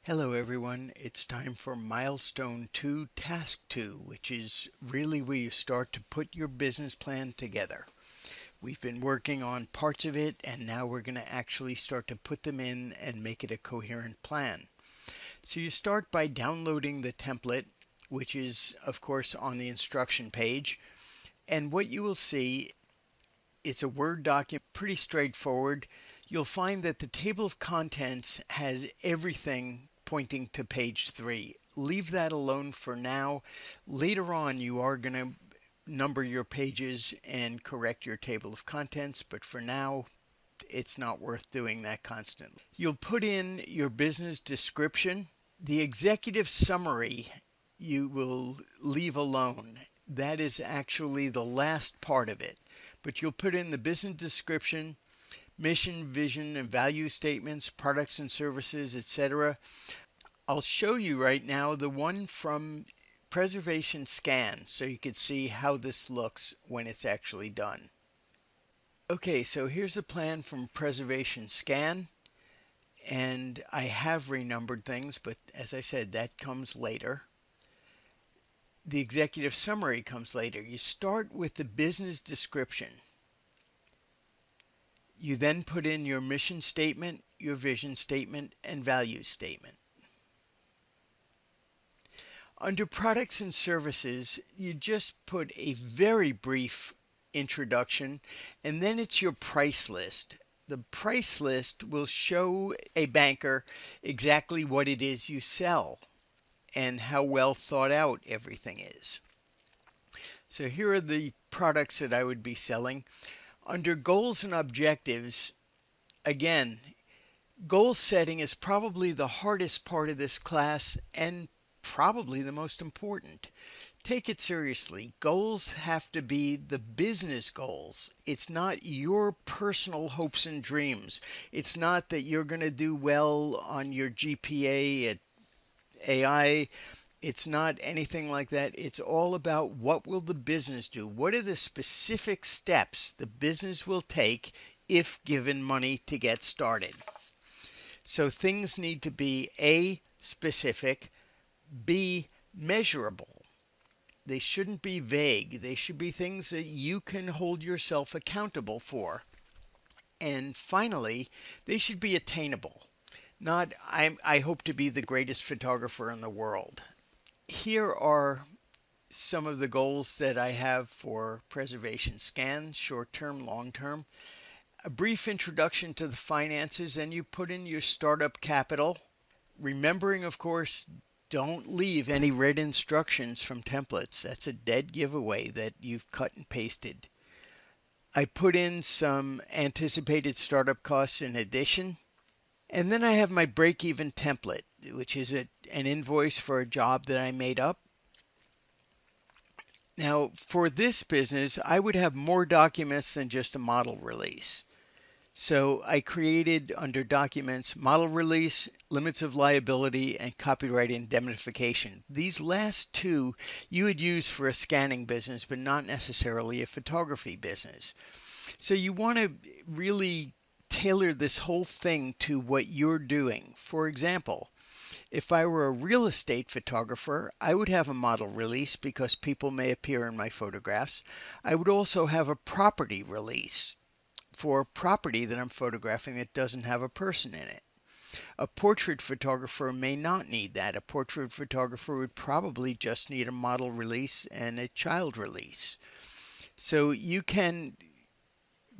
Hello everyone, it's time for Milestone 2 Task 2, which is really where you start to put your business plan together. We've been working on parts of it and now we're going to actually start to put them in and make it a coherent plan. So you start by downloading the template, which is of course on the instruction page. And what you will see is a Word document, pretty straightforward. You'll find that the table of contents has everything pointing to page 3. Leave that alone for now. Later on, you are going to number your pages and correct your table of contents, but for now, it's not worth doing that constantly. You'll put in your business description. The executive summary you will leave alone. That is actually the last part of it. But you'll put in the business description, mission, vision, and value statements, products and services, etc. I'll show you right now the one from Preservation Scan so you can see how this looks when it's actually done. Okay, so here's the plan from Preservation Scan, and I have renumbered things, but as I said, that comes later. The executive summary comes later. You start with the business description. You then put in your mission statement, your vision statement, and value statement. Under products and services, you just put a very brief introduction, and then it's your price list. The price list will show a banker exactly what it is you sell and how well thought out everything is. So here are the products that I would be selling. Under goals and objectives, again, goal setting is probably the hardest part of this class and probably the most important. Take it seriously. Goals have to be the business goals. It's not your personal hopes and dreams. It's not that you're going to do well on your GPA at AI. It's not anything like that. It's all about what will the business do? What are the specific steps the business will take if given money to get started? So things need to be A, specific, B, measurable. They shouldn't be vague. They should be things that you can hold yourself accountable for. And finally, they should be attainable. Not, I hope to be the greatest photographer in the world. Here are some of the goals that I have for Preservation Scan, short term, long term. A brief introduction to the finances, and you put in your startup capital. Remembering, of course, don't leave any red instructions from templates. That's a dead giveaway that you've cut and pasted. I put in some anticipated startup costs in addition. And then I have my break-even template, which is an invoice for a job that I made up. Now, for this business, I would have more documents than just a model release. So I created under documents, model release, limits of liability, and copyright indemnification. These last two you would use for a scanning business, but not necessarily a photography business. So you want to really tailor this whole thing to what you're doing. For example, if I were a real estate photographer, I would have a model release because people may appear in my photographs. I would also have a property release for property that I'm photographing that doesn't have a person in it. A portrait photographer may not need that. A portrait photographer would probably just need a model release and a child release. So you can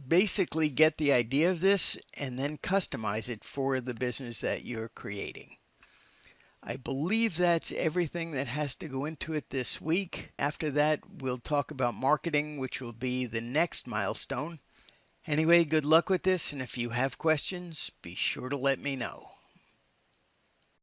basically get the idea of this and then customize it for the business that you're creating. I believe that's everything that has to go into it this week. After that, we'll talk about marketing, which will be the next milestone. Anyway, good luck with this, and if you have questions, be sure to let me know.